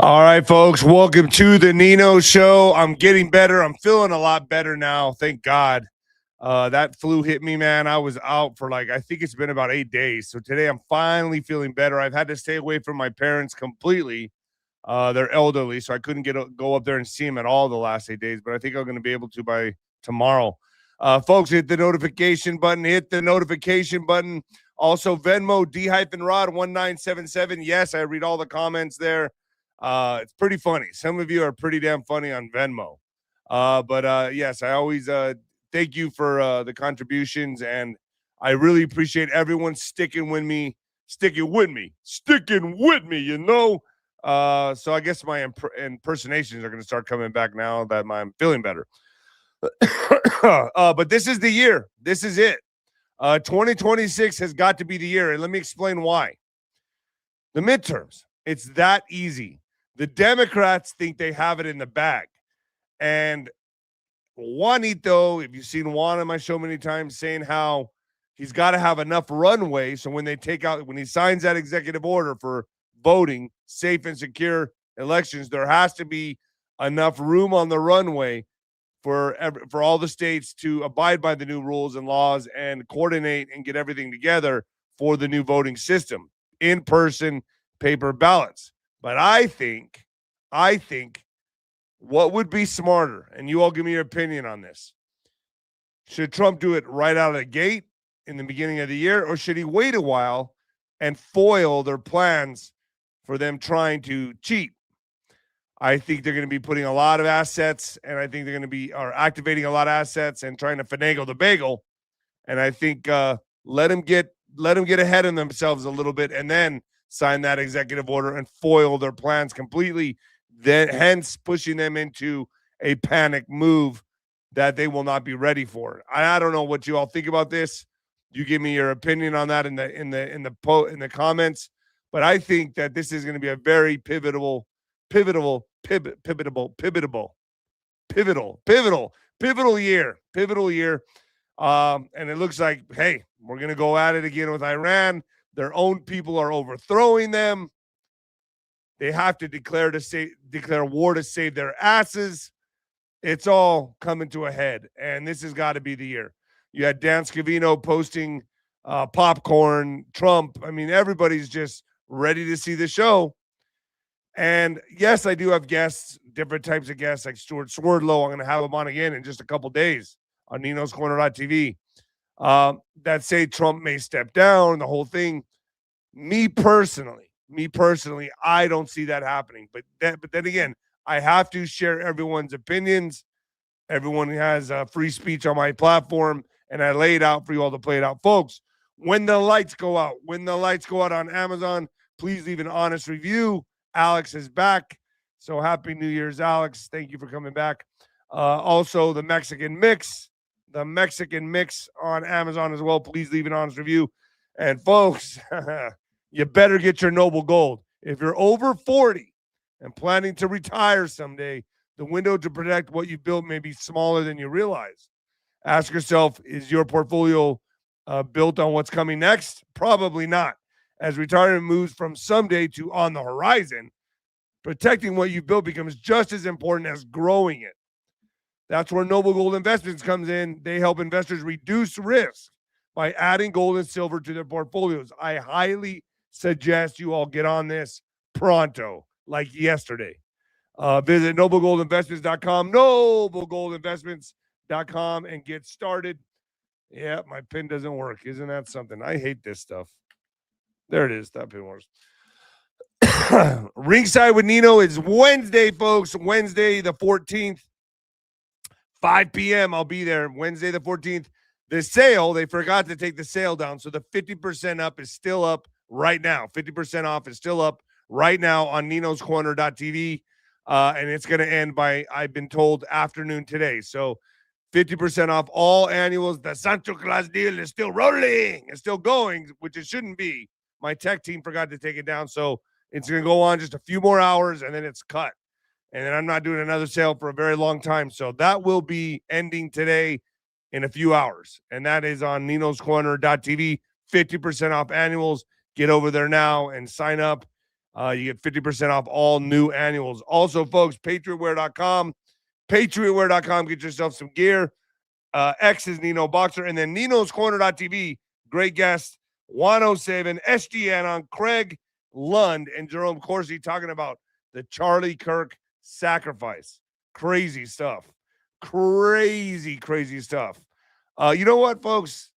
All right, folks, welcome to the Nino Show. I'm getting better. I'm feeling a lot better now. Thank God. That flu hit me, man. I was out for I think it's been about 8 days. So today I'm finally feeling better. I've had to stay away from my parents completely. They're elderly, so I couldn't go up there and see them at all the last 8 days, but I think I'm going to be able to by tomorrow. Folks, hit the notification button. Hit the notification button. Also, Venmo, 𝗬𝗏_ROD1977. Yes, I read all the comments there. It's pretty funny. Some of you are pretty damn funny on Venmo. But yes, I always thank you for the contributions, and I really appreciate everyone sticking with me, you know. So I guess my impersonations are going to start coming back now that I'm feeling better. But this is the year. This is it. 2026 has got to be the year, and let me explain why. The midterms. It's that easy. The Democrats think they have it in the bag. And Juanito, if you've seen Juan on my show many times, saying how he's got to have enough runway. So when he signs that executive order for voting, safe and secure elections, there has to be enough room on the runway for all the states to abide by the new rules and laws and coordinate and get everything together for the new voting system, in-person paper ballots. But I think what would be smarter, and you all give me your opinion on this, should Trump do it right out of the gate in the beginning of the year, or should he wait a while and foil their plans for them trying to cheat? I think they're going to be putting a lot of assets, and I think they're going to be activating a lot of assets and trying to finagle the bagel. And I think let them get ahead of themselves a little bit, and then sign that executive order and foil their plans completely, hence pushing them into a panic move that they will not be ready for. I don't know what you all think about this. You give me your opinion on that in the comments. But I think that this is going to be a very pivotal year. And it looks like, hey, we're going to go at it again with Iran. Their own people are overthrowing them. They have to declare war to save their asses. It's all coming to a head, and this has got to be the year. You had 𝗬𝗏 posting popcorn, Trump. I mean, everybody's just ready to see the show. And yes, I do have guests, different types of guests, like 𝗬𝗏. I'm going to have him on again in just a couple days on Nino'sCorner.tv. That say Trump may step down, the whole thing. Me personally, I don't see that happening. But then again, I have to share everyone's opinions. Everyone has free speech on my platform, and I lay it out for you all to play it out. Folks, when the lights go out on Amazon, please leave an honest review. Alex is back. So happy New Year's, Alex. Thank you for coming back. Also, the Mexican Mix on Amazon as well. Please leave an honest review. And folks, you better get your Noble Gold. If you're over 40 and planning to retire someday, the window to protect what you built may be smaller than you realize. Ask yourself, is your portfolio built on what's coming next? Probably not. As retirement moves from someday to on the horizon, protecting what you built becomes just as important as growing it. That's where Noble Gold Investments comes in. They help investors reduce risk by adding gold and silver to their portfolios. I highly suggest you all get on this pronto, like yesterday. Visit noblegoldinvestments.com, noblegoldinvestments.com, and get started. Yeah, my pin doesn't work. Isn't that something? I hate this stuff. There it is. That pin works. Ringside with Nino is Wednesday, folks. Wednesday the 14th. 5 p.m. I'll be there Wednesday the 14th. The sale, they forgot to take the sale down. So the 50% up is still up right now. 50% off is still up right now on Nino'sCorner.tv. And it's going to end by, I've been told, afternoon today. So 50% off all annuals. The Sancho Claus deal is still rolling. It's still going, which it shouldn't be. My tech team forgot to take it down. So it's going to go on just a few more hours, and then it's cut. And then I'm not doing another sale for a very long time. So that will be ending today in a few hours. And that is on Nino'sCorner.tv. 50% off annuals. Get over there now and sign up. You get 50% off all new annuals. Also, folks, patriotwear.com. Patriotwear.com. Get yourself some gear. X is Nino Boxer. And then Nino's Corner.tv. Great guest. 𝗬𝗏 SGN on Craig Lund and 𝗬𝗶𝗱𝗲 talking about the Charlie Kirk sacrifice. Crazy stuff. Crazy stuff. You know what, folks?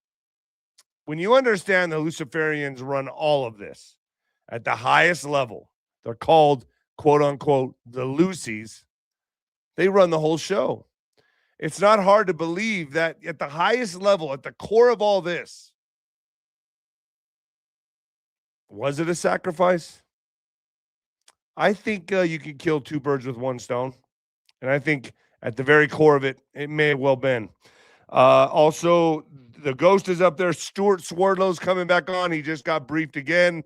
When you understand the Luciferians run all of this at the highest level, they're called, quote unquote, the Lucies. They run the whole show. It's not hard to believe that at the highest level, at the core of all this, was it a sacrifice? I think you can kill two birds with one stone. And I think at the very core of it, it may have well been. Also, the ghost is up there. Stuart Swerdlow's coming back on. He just got briefed again.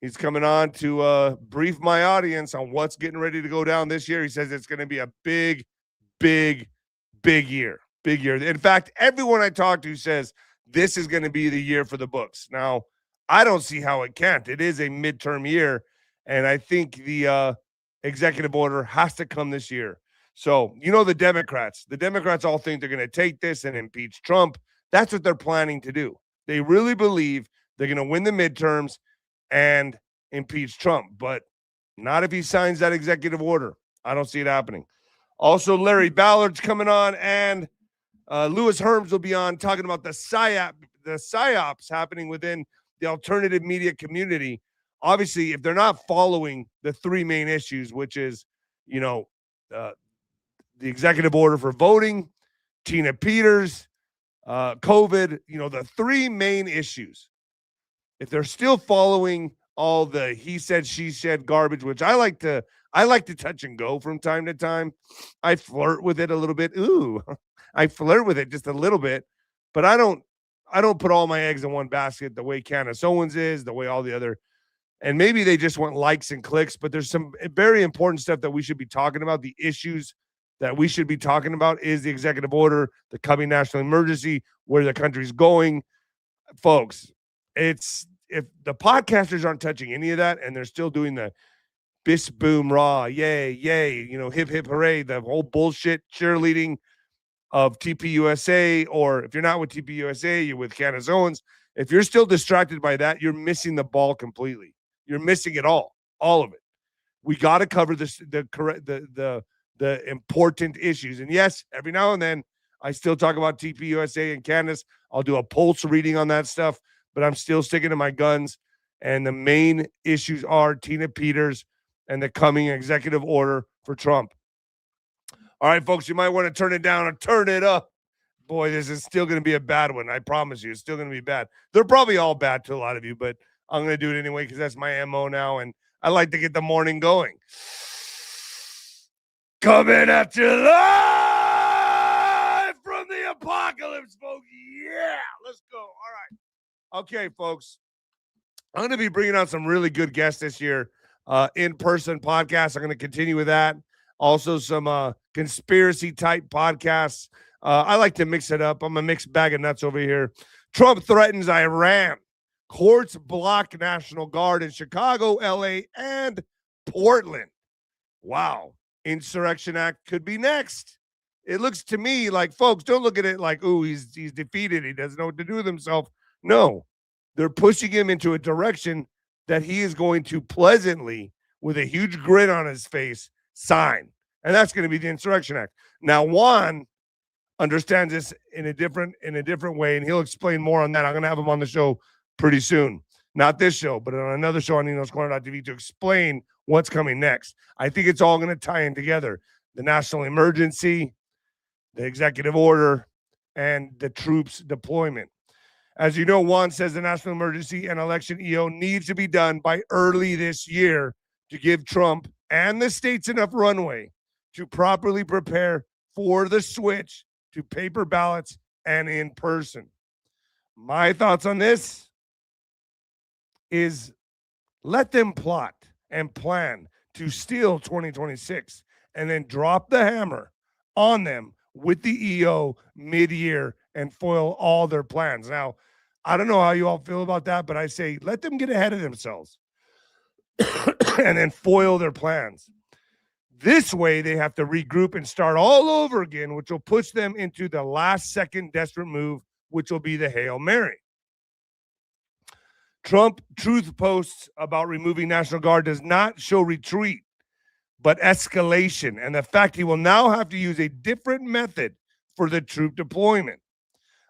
He's coming on to brief my audience on what's getting ready to go down this year. He says it's going to be a big year. Big year. In fact, everyone I talk to says this is going to be the year for the books. Now, I don't see how it can't. It is a midterm year, and I think the executive order has to come this year. So, you know, the Democrats all think they're going to take this and impeach Trump. That's what they're planning to do. They really believe they're going to win the midterms and impeach Trump, but not if he signs that executive order. I don't see it happening. Also, Larry Ballard's coming on, and Louis Herms will be on talking about the psyops happening within the alternative media community. Obviously, if they're not following the three main issues, which is, you know, the executive order for voting, Tina Peters, COVID, you know, the three main issues. If they're still following all the he said, she said garbage, which I like to touch and go from time to time. I flirt with it a little bit. I flirt with it just a little bit, but I don't put all my eggs in one basket the way Candace Owens is, the way all the other, and maybe they just want likes and clicks, but there's some very important stuff that we should be talking about. The issues that we should be talking about is the executive order, the coming national emergency, where the country's going. Folks, if the podcasters aren't touching any of that and they're still doing the bis boom rah, yay, you know, hip hip hooray, the whole bullshit cheerleading of TPUSA, or if you're not with TPUSA, you're with Candace Owens. If you're still distracted by that, you're missing the ball completely. You're missing it all of it. We got to cover this, the important issues. And yes, every now and then I still talk about TPUSA and Candace. I'll do a pulse reading on that stuff, but I'm still sticking to my guns. And the main issues are Tina Peters and the coming executive order for Trump. All right, folks, you might want to turn it down or turn it up. Boy, this is still going to be a bad one. I promise you, it's still going to be bad. They're probably all bad to a lot of you, but I'm going to do it anyway because that's my MO now, and I like to get the morning going. Coming at you live from the apocalypse, folks. Yeah, let's go. All right. Okay, folks. I'm going to be bringing out some really good guests this year. In-person podcasts. I'm going to continue with that. Also, some conspiracy type podcasts. I like to mix it up. I'm a mixed bag of nuts over here. Trump threatens Iran. Courts block National Guard in Chicago, LA, and Portland. Wow. Insurrection Act could be next. It looks to me like, folks, don't look at it like, ooh, he's defeated. He doesn't know what to do with himself. No, they're pushing him into a direction that he is going to pleasantly, with a huge grin on his face, sign. And that's going to be the Insurrection Act. Now, Juan understands this in a different way, and he'll explain more on that. I'm going to have him on the show pretty soon. Not this show, but on another show on Nino's Corner.tv to explain what's coming next. I think it's all going to tie in together. The national emergency, the executive order, and the troops deployment. As you know, Juan says the national emergency and election EO needs to be done by early this year to give Trump and the states enough runway to properly prepare for the switch to paper ballots and in person. My thoughts on this is let them plot and plan to steal 2026 and then drop the hammer on them with the EO mid-year and foil all their plans. Now, I don't know how you all feel about that, but I say let them get ahead of themselves. and then foil their plans. This way, they have to regroup and start all over again, which will push them into the last-second desperate move, which will be the Hail Mary. Trump truth posts about removing National Guard does not show retreat, but escalation, and the fact he will now have to use a different method for the troop deployment.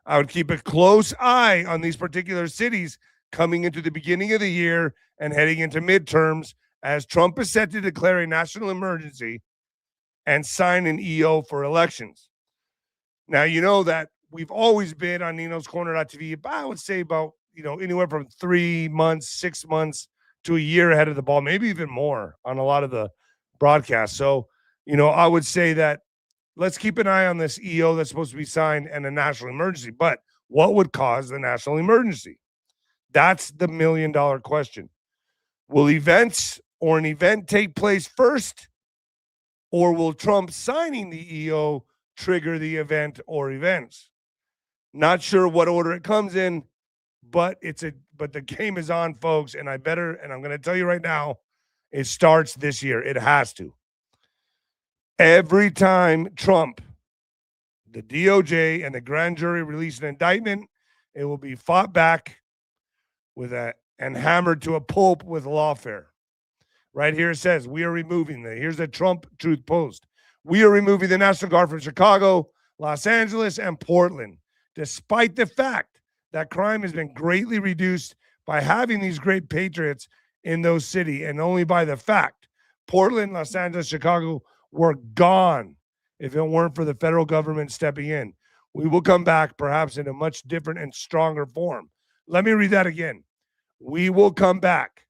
I would keep a close eye on these particular cities coming into the beginning of the year and heading into midterms, as Trump is set to declare a national emergency and sign an EO for elections. Now, you know that we've always been on Nino's Corner.tv, I would say about, anywhere from 3 months, 6 months to a year ahead of the ball, maybe even more on a lot of the broadcasts. So, I would say that let's keep an eye on this EO that's supposed to be signed and a national emergency. But what would cause the national emergency? That's the $1 million question. Will an event take place first, or will Trump signing the EO trigger the event or events? Not sure what order it comes in, but the game is on, folks, and I'm going to tell you right now, it starts this year. It has to. Every time Trump, the DOJ, and the grand jury release an indictment, it will be fought back and hammered to a pulp with lawfare. Right here it says, here's the Trump truth post. We are removing the National Guard from Chicago, Los Angeles, and Portland, despite the fact that crime has been greatly reduced by having these great patriots in those cities, and only by the fact Portland, Los Angeles, Chicago were gone if it weren't for the federal government stepping in. We will come back perhaps in a much different and stronger form. Let me read that again. We will come back.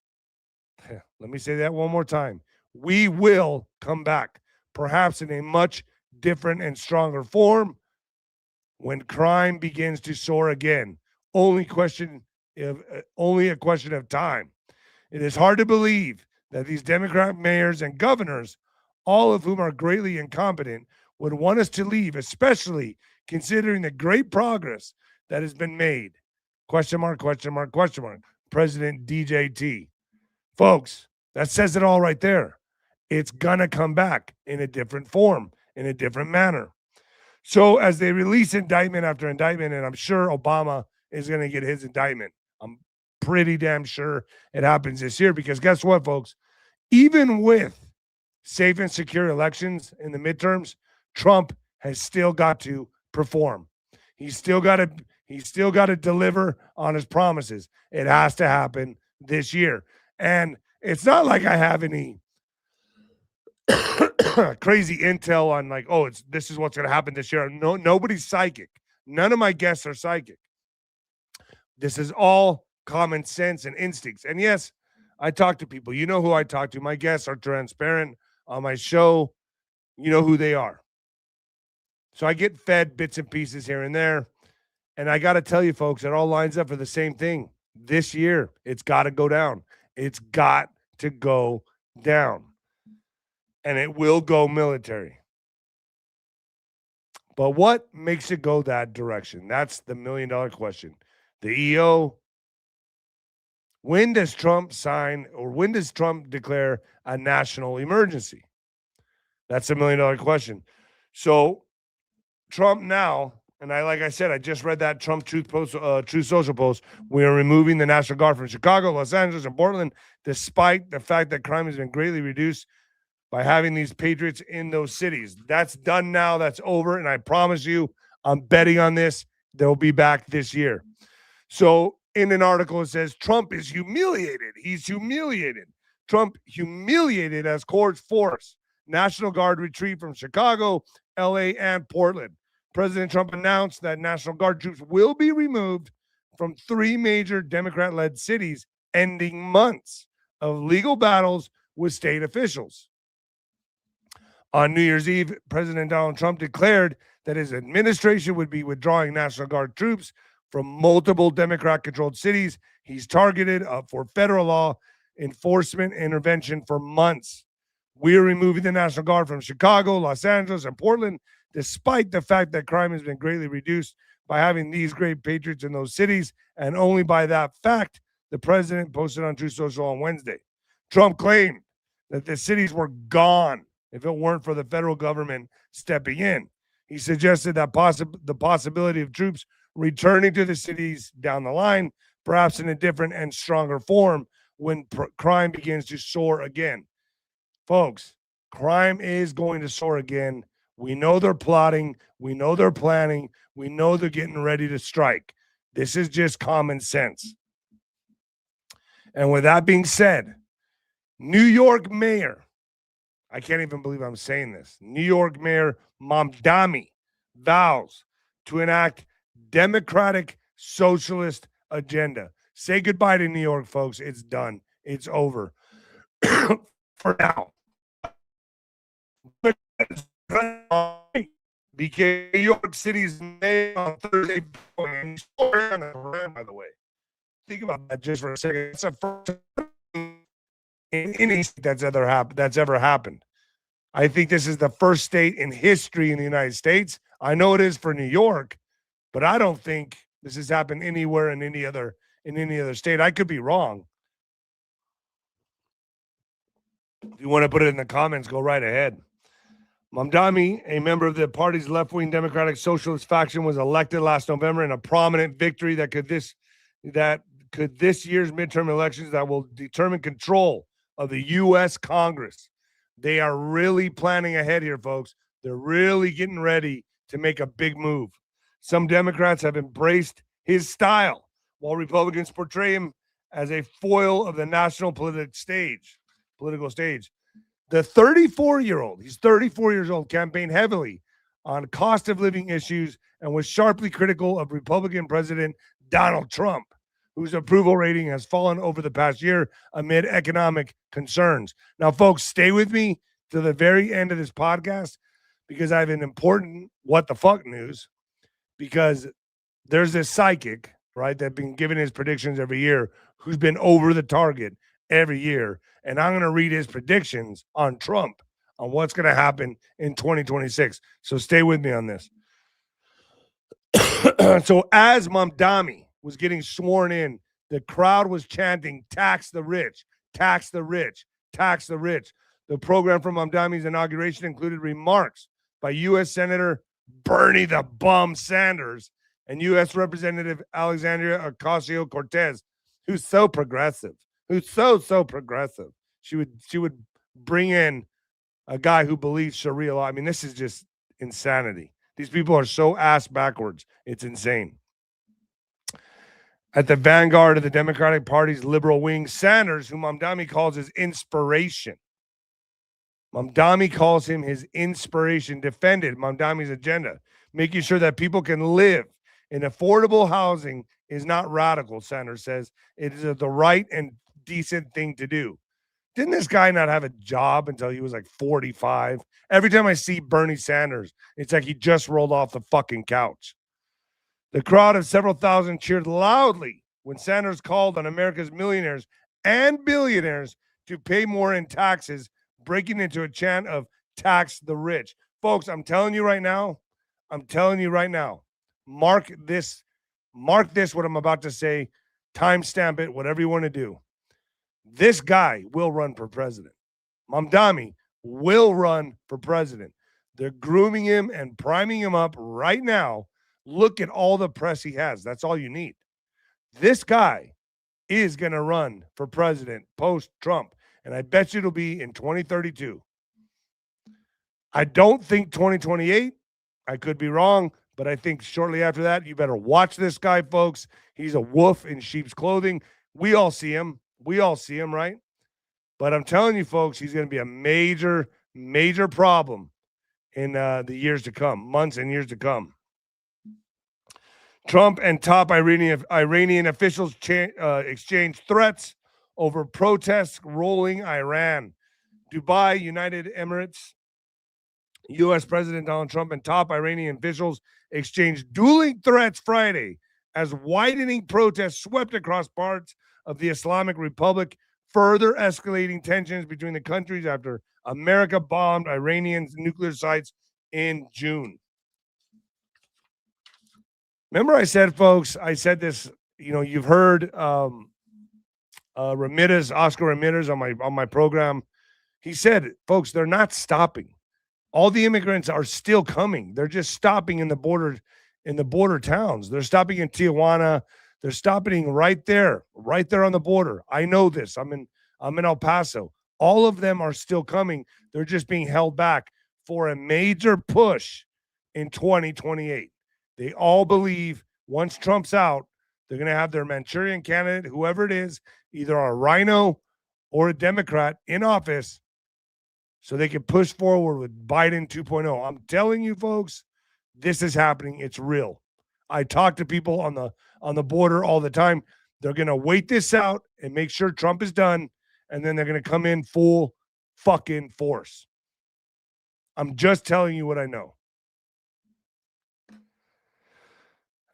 Let me say that one more time. We will come back, perhaps in a much different and stronger form when crime begins to soar again. Only a question of time. It is hard to believe that these Democrat mayors and governors, all of whom are greatly incompetent, would want us to leave, especially considering the great progress that has been made. Question mark, question mark, question mark. President DJT. Folks, that says it all right there. It's going to come back in a different form, in a different manner. So as they release indictment after indictment, and I'm sure Obama is going to get his indictment, I'm pretty damn sure it happens this year, because guess what, folks? Even with safe and secure elections in the midterms, Trump has still got to perform. He's still got to deliver on his promises. It has to happen this year. And it's not like I have any crazy intel on this is what's going to happen this year. No, nobody's psychic. None of my guests are psychic. This is all common sense and instincts. And yes, I talk to people. You know who I talk to. My guests are transparent on my show. You know who they are. So I get fed bits and pieces here and there. And I got to tell you, folks, it all lines up for the same thing. This year, it's got to go down. It's got to go down. And it will go military. But what makes it go that direction? That's the $1 million question. The EO. When does Trump sign, or when does Trump declare a national emergency? That's a $1 million question. So Trump now, and like I said, I just read that Trump Truth Social post. We are removing the National Guard from Chicago, Los Angeles, and Portland, despite the fact that crime has been greatly reduced by having these patriots in those cities. That's done now. That's over. And I promise you, I'm betting on this. They'll be back this year. So in an article, it says Trump is humiliated. He's humiliated. Trump humiliated as courts force National Guard retreat from Chicago, LA, and Portland. President Trump announced that National Guard troops will be removed from 3 major Democrat-led cities, ending months of legal battles with state officials. On New Year's Eve, President Donald Trump declared that his administration would be withdrawing National Guard troops from multiple Democrat-controlled cities he's targeted for federal law enforcement intervention for months. We are removing the National Guard from Chicago, Los Angeles, and Portland, despite the fact that crime has been greatly reduced by having these great patriots in those cities, and only by that fact, the president posted on Truth Social on Wednesday. Trump claimed that the cities were gone if it weren't for the federal government stepping in. He suggested that the possibility of troops returning to the cities down the line, perhaps in a different and stronger form when crime begins to soar again. Folks, crime is going to soar again. We know they're plotting. We know they're planning. We know they're getting ready to strike. This is just common sense. And with that being said, New York Mayor, I can't even believe I'm saying this, New York Mayor 𝗵𝗶𝗶𝗹 vows to enact democratic socialist agenda. Say goodbye to New York, folks. It's done. It's over. For now. Because New York City's mayor on Thursday, by the way. Think about that just for a second. It's the first in any state that's ever happened. I think this is the first state in history in the United States. I know it is for New York, but I don't think this has happened anywhere in any other state. I could be wrong. If you want to put it in the comments, go right ahead. 𝗵𝗶𝗶𝗹, a member of the party's left-wing Democratic Socialist faction, was elected last November in a prominent victory that could this year's midterm elections that will determine control of the U.S. Congress. They are really planning ahead here, folks. They're really getting ready to make a big move. Some Democrats have embraced his style, while Republicans portray him as a foil of the national political stage. The 34-year-old, he's 34 years old, campaigned heavily on cost of living issues and was sharply critical of Republican President Donald Trump, whose approval rating has fallen over the past year amid economic concerns. Now, folks, stay with me to the very end of this podcast because I have an important what the fuck news, because there's this psychic, right, that's been giving his predictions every year who's been over the target every year. And I'm going to read his predictions on Trump, on what's going to happen in 2026. So stay with me on this. So as 𝗵𝗶𝗶𝗹 was getting sworn in, the crowd was chanting, "Tax the rich, tax the rich, tax the rich." The program from 𝗵𝗶𝗶𝗹's inauguration included remarks by U.S. Senator Bernie the Bum Sanders and U.S. Representative Alexandria Ocasio-Cortez, who's so progressive. Who's so progressive. She would bring in a guy who believes Sharia law. I mean, this is just insanity. These people are so ass backwards. It's insane. At the vanguard of the Democratic Party's liberal wing, Sanders, whom 𝗵𝗶𝗶𝗹 calls his inspiration. 𝗵𝗶𝗶𝗶𝗹 calls him his inspiration, defended 𝗵𝗶𝗶𝗹's agenda, making sure that people can live in affordable housing is not radical, Sanders says. It is the right and decent thing to do. Didn't this guy not have a job until he was like 45? Every time I see Bernie Sanders, it's like he just rolled off the fucking couch. The crowd of several thousand cheered loudly when Sanders called on America's millionaires and billionaires to pay more in taxes, breaking into a chant of "tax the rich." Folks, I'm telling you right now, mark this, what I'm about to say, timestamp it, whatever you want to do. This guy will run for president. 𝗵𝗶𝗶𝗹 will run for president. They're grooming him and priming him up right now. Look at all the press he has. That's all you need. This guy is going to run for president post-Trump, and I bet you it'll be in 2032. I don't think 2028. I could be wrong, but I think shortly after that, you better watch this guy, folks. He's a wolf in sheep's clothing. We all see him. Right? But I'm telling you, folks, he's going to be a major, major problem in the years to come, months and years to come. Trump and top Iranian officials exchanged threats over protests rolling Iran. Dubai, United Emirates, U.S. President Donald Trump and top Iranian officials exchanged dueling threats Friday as widening protests swept across parts of the Islamic Republic, further escalating tensions between the countries after America bombed Iranian nuclear sites in June. Remember I said, folks, this, you've heard Oscar Ramirez on my program. He said, folks, they're not stopping. All the immigrants are still coming. They're just stopping in the border towns. They're stopping in Tijuana. They're stopping right there on the border. I know this. I'm in El Paso. All of them are still coming. They're just being held back for a major push in 2028. They all believe once Trump's out, they're going to have their Manchurian candidate, whoever it is, either a rhino or a Democrat in office, so they can push forward with Biden 2.0. I'm telling you, folks, this is happening. It's real. I talk to people on the border all the time. They're going to wait this out and make sure Trump is done, and then they're going to come in full fucking force. I'm just telling you what I know.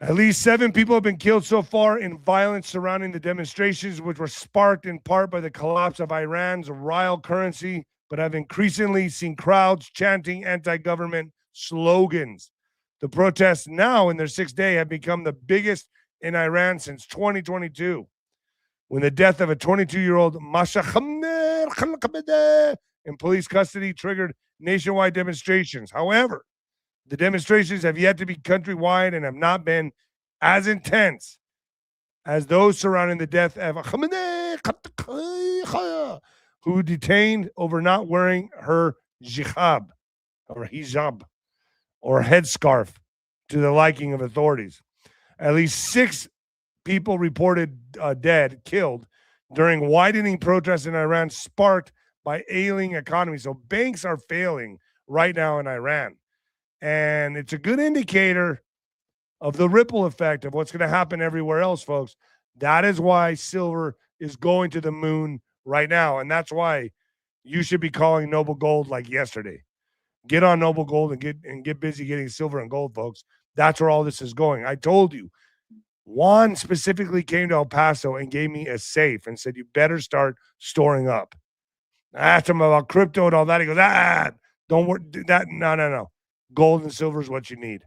At least 7 people have been killed so far in violence surrounding the demonstrations, which were sparked in part by the collapse of Iran's rial currency, but have increasingly seen crowds chanting anti-government slogans. The protests now in their 6th day have become the biggest in Iran since 2022, when the death of a 22-year-old 𝗪𝗪𝗪𝗪 in police custody triggered nationwide demonstrations. However, the demonstrations have yet to be countrywide and have not been as intense as those surrounding the death of who detained over not wearing her hijab or headscarf to the liking of authorities. At least 6 people reported killed during widening protests in Iran sparked by ailing economy. So banks are failing right now in Iran. And it's a good indicator of the ripple effect of what's going to happen everywhere else, folks. That is why silver is going to the moon right now. And that's why you should be calling Noble Gold like yesterday. Get on Noble Gold and get busy getting silver and gold, folks. That's where all this is going. I told you. Juan specifically came to El Paso and gave me a safe and said, you better start storing up. I asked him about crypto and all that. He goes, don't worry. No. Gold and silver is what you need.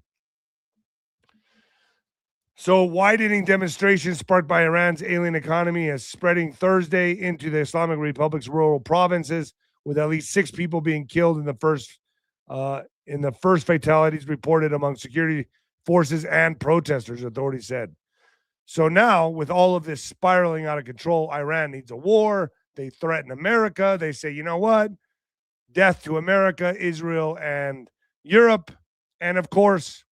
So widening demonstrations sparked by Iran's ailing economy is spreading Thursday into the Islamic Republic's rural provinces, with at least 6 people being killed in the first fatalities reported among security forces and protesters, authorities said. So now, with all of this spiraling out of control, Iran needs a war. They threaten America. They say, you know what? Death to America, Israel, and Europe. And of course,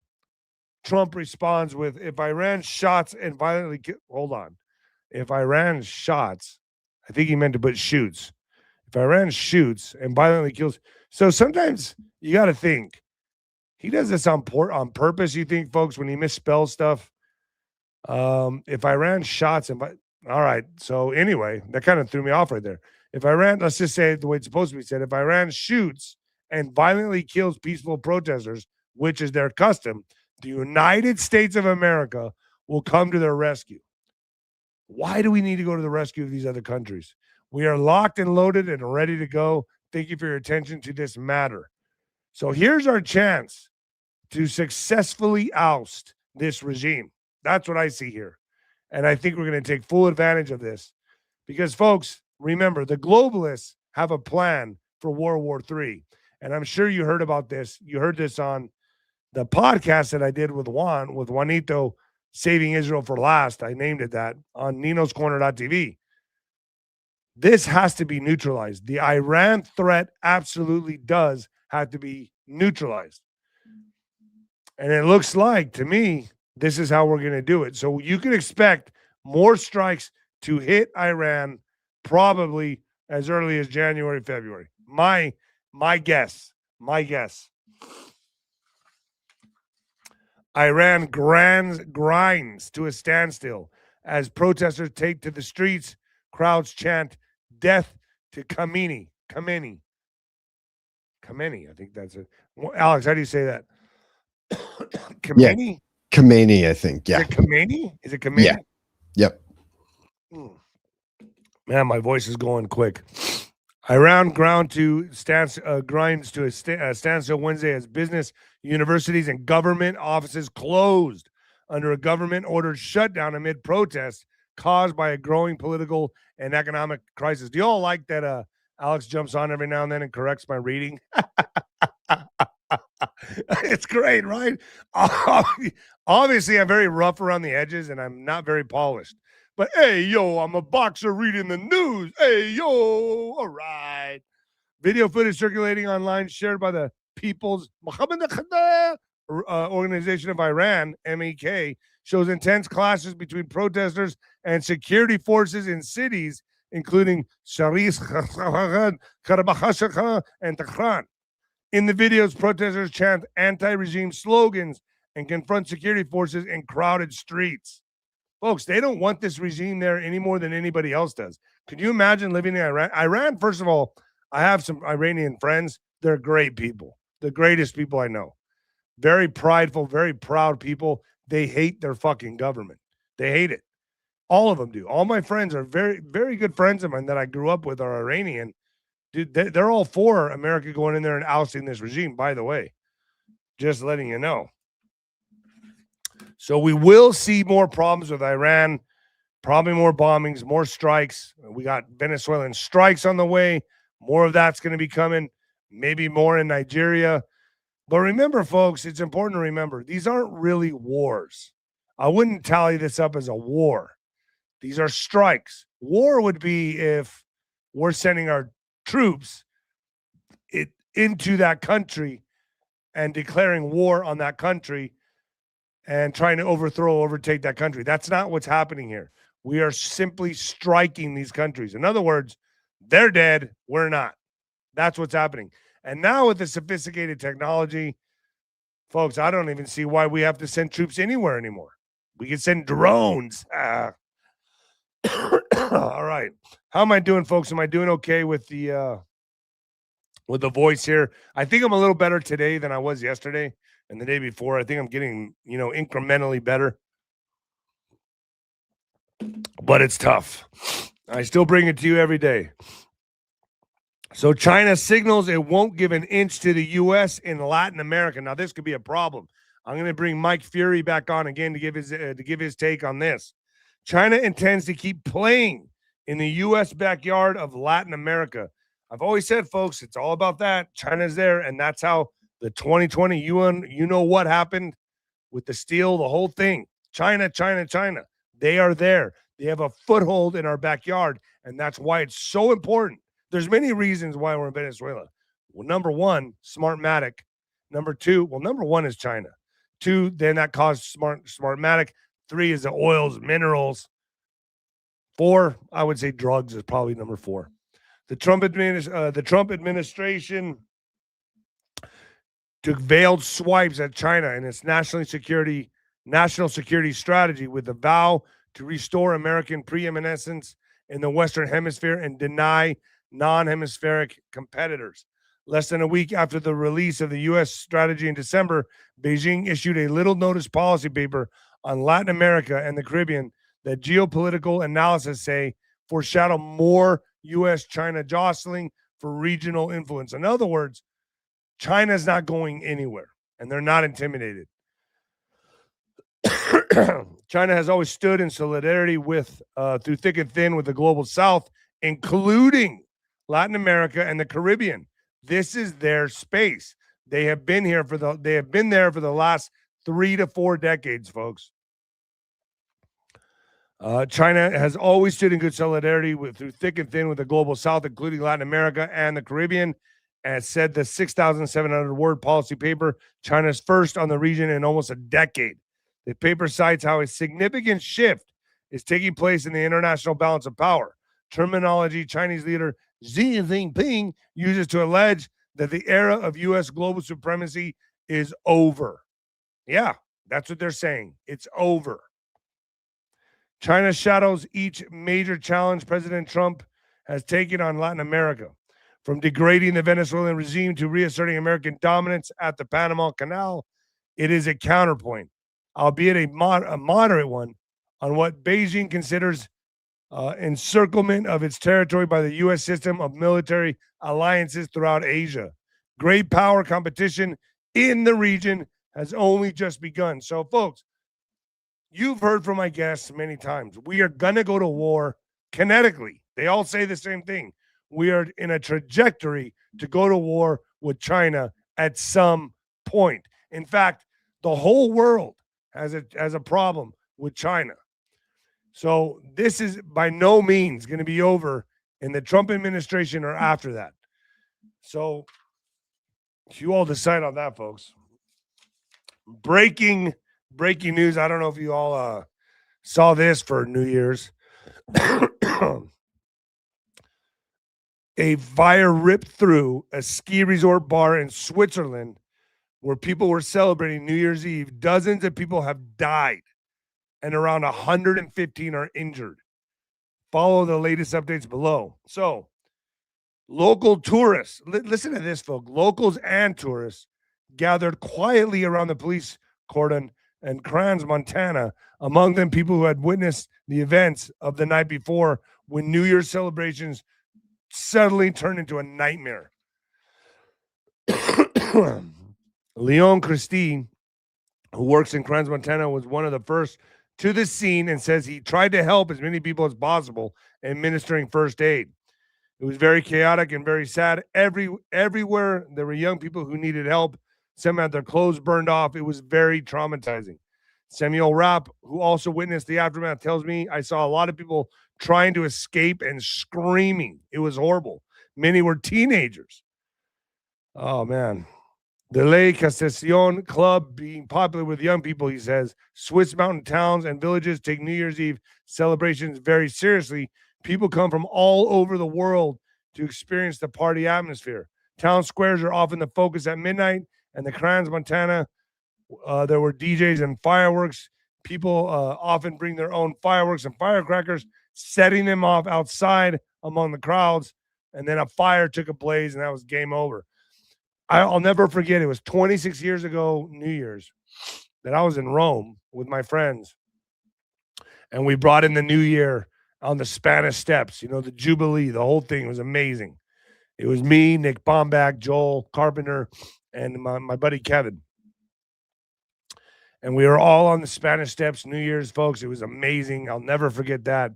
Trump responds with, if Iran shots and violently if Iran shots, I think he meant to put shoots. If Iran shoots and violently kills. So sometimes you got to think, he does this on purpose, you think, folks, when he misspells stuff. If Iran shots and all right. So anyway, that kind of threw me off right there. If Iran, let's just say it the way it's supposed to be said, if Iran shoots and violently kills peaceful protesters, which is their custom, the United States of America will come to their rescue. Why do we need to go to the rescue of these other countries? We are locked and loaded and ready to go. Thank you for your attention to this matter. So here's our chance to successfully oust this regime. That's what I see here. And I think we're going to take full advantage of this. Because, folks, remember, the globalists have a plan for World War III. And I'm sure you heard about this. You heard this on the podcast that I did with Juanito, Saving Israel for Last. I named it that on ninoscorner.tv. This has to be neutralized. The Iran threat absolutely does have to be neutralized. And it looks like, to me, this is how we're going to do it. So you can expect more strikes to hit Iran probably as early as January, February. My guess. Iran grinds to a standstill as protesters take to the streets. Crowds chant death to Khamenei. Khamenei, I think that's it. Alex, how do you say that? Khamenei? Yeah. Khamenei, I think. Yeah. Is it Khamenei? Is it Khamenei? Yeah. Yep. Man, my voice is going quick. Iran grinds to a standstill Wednesday as business, universities, and government offices closed under a government-ordered shutdown amid protests caused by a growing political and economic crisis. Do you all like that Alex jumps on every now and then and corrects my reading. It's great, right? Obviously, I'm very rough around the edges and I'm not very polished. But hey, yo, I'm a boxer reading the news. Hey, yo, all right. Video footage circulating online shared by the People's Organization of Iran, MEK, shows intense clashes between protesters and security forces in cities, including 𝗧𝗵𝗶𝗶𝗶 and Tehran. In the videos, protesters chant anti-regime slogans and confront security forces in crowded streets. Folks, they don't want this regime there any more than anybody else does. Could you imagine living in Iran? Iran, first of all, I have some Iranian friends. They're great people, the greatest people I know. Very prideful, very proud people. They hate their fucking government. They hate it. All of them do. All my friends are very, very good friends of mine that I grew up with are Iranian. Dude, they're all for America going in there and ousting this regime, by the way. Just letting you know. So we will see more problems with Iran, probably more bombings, more strikes. We got Venezuelan strikes on the way. More of that's going to be coming, maybe more in Nigeria. But remember, folks, it's important to remember, these aren't really wars. I wouldn't tally this up as a war. These are strikes. War would be if we're sending our troops into that country and declaring war on that country and trying to overtake that country. That's not what's happening here. We are simply striking these countries. In other words, they're dead, we're not. That's what's happening. And now with the sophisticated technology, folks, I don't even see why we have to send troops anywhere anymore. We can send drones. All right. How am I doing, folks? Am I doing okay with the voice here? I think I'm a little better today than I was yesterday and the day before. I think I'm getting, incrementally better. But it's tough. I still bring it to you every day. So China signals it won't give an inch to the U.S. in Latin America. Now, this could be a problem. I'm going to bring Mike Fury back on again to give his take on this. China intends to keep playing in the U.S. backyard of Latin America. I've always said, folks, it's all about that. China's there, and that's how the 2020 UN, you know what happened with the steel, the whole thing. China. They are there. They have a foothold in our backyard, and that's why it's so important. There's many reasons why we're in Venezuela. Well, number one, Smartmatic. Number two, number one is China. Two, then that caused Smartmatic. Three is the oils, minerals. Four, I would say drugs is probably number four. The Trump administration took veiled swipes at China and its national security strategy with the vow to restore American preeminence in the Western Hemisphere and deny non-hemispheric competitors. Less than a week after the release of the U.S. strategy in December, Beijing issued a little notice policy paper on Latin America and the Caribbean that geopolitical analysis say foreshadow more U.S.-China jostling for regional influence. In other words, China's not going anywhere, and they're not intimidated. China has always stood in solidarity with, through thick and thin, with the global South, including Latin America and the Caribbean. This is their space. They have been there for the last 3 to 4 decades, folks. China has always stood in good solidarity through thick and thin with the global South, including Latin America and the Caribbean, as said the 6,700-word policy paper, China's first on the region in almost a decade. The paper cites how a significant shift is taking place in the international balance of power, terminology Chinese leader Xi Jinping uses to allege that the era of U.S. global supremacy is over. Yeah, that's what they're saying. It's over. China shadows each major challenge President Trump has taken on Latin America, from degrading the Venezuelan regime to reasserting American dominance at the Panama Canal. It is a counterpoint, albeit a moderate one, on what Beijing considers encirclement of its territory by the U.S. system of military alliances throughout Asia. Great power competition in the region has only just begun. So, folks, you've heard from my guests many times. We are going to go to war kinetically. They all say the same thing. we are in a trajectory to go to war with China at some point. In fact, the whole world has a problem with China. So this is by no means going to be over in the Trump administration or after that. So you all decide on that, folks. Breaking news. I don't know if you all saw this for New Year's. A fire ripped through a ski resort bar in Switzerland where people were celebrating New Year's Eve. Dozens of people have died and around 115 are injured. Follow the latest updates below. So, local tourists, listen to this, folks. Locals and tourists gathered quietly around the police cordon in 𝗏𝗏, Montana. Among them, people who had witnessed the events of the night before when New Year's celebrations suddenly turned into a nightmare. Leon Christine, who works in 𝗏𝗏, Montana, was one of the first to the scene and says he tried to help as many people as possible administering first aid. It was very chaotic and very sad. Everywhere there were young people who needed help. Some had their clothes burned off. It was very traumatizing. Samuel Rapp, who also witnessed the aftermath, tells me, I saw a lot of people trying to escape and screaming. It was horrible. Many were teenagers. Oh, man. The 𝗬𝗏 being popular with young people, he says. Swiss mountain towns and villages take New Year's Eve celebrations very seriously. People come from all over the world to experience the party atmosphere. Town squares are often the focus at midnight, and the 𝗏𝗏, Montana, there were DJs and fireworks. People often bring their own fireworks and firecrackers, setting them off outside among the crowds, and then a fire took a blaze, and that was game over. I'll never forget, it was 26 years ago, New Year's, that I was in Rome with my friends, and we brought in the New Year on the Spanish Steps, you know, the Jubilee, the whole thing was amazing. It was me, Nick Bombach, Joel Carpenter, and my buddy Kevin. And we were all on the Spanish Steps, New Year's, folks. It was amazing. I'll never forget that.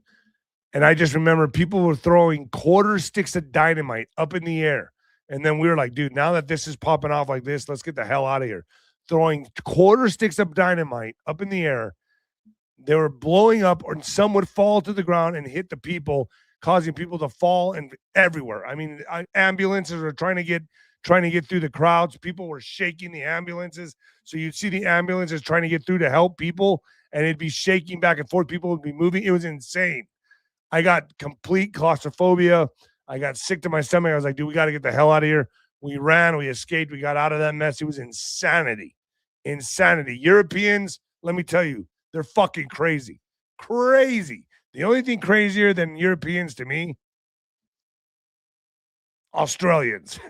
And I just remember people were throwing quarter sticks of dynamite up in the air. And then we were like, dude, now that this is popping off like this, let's get the hell out of here. Throwing quarter sticks of dynamite up in the air. They were blowing up, or some would fall to the ground and hit the people, causing people to fall and everywhere. I mean, ambulances were trying to get through the crowds. People were shaking the ambulances. So you'd see the ambulances trying to get through to help people, and it'd be shaking back and forth. People would be moving. It was insane. I got complete claustrophobia. I got sick to my stomach. I was like, dude, we got to get the hell out of here. We ran, we escaped, we got out of that mess. It was insanity. Insanity. Europeans, let me tell you, they're fucking crazy. Crazy. The only thing crazier than Europeans to me, Australians.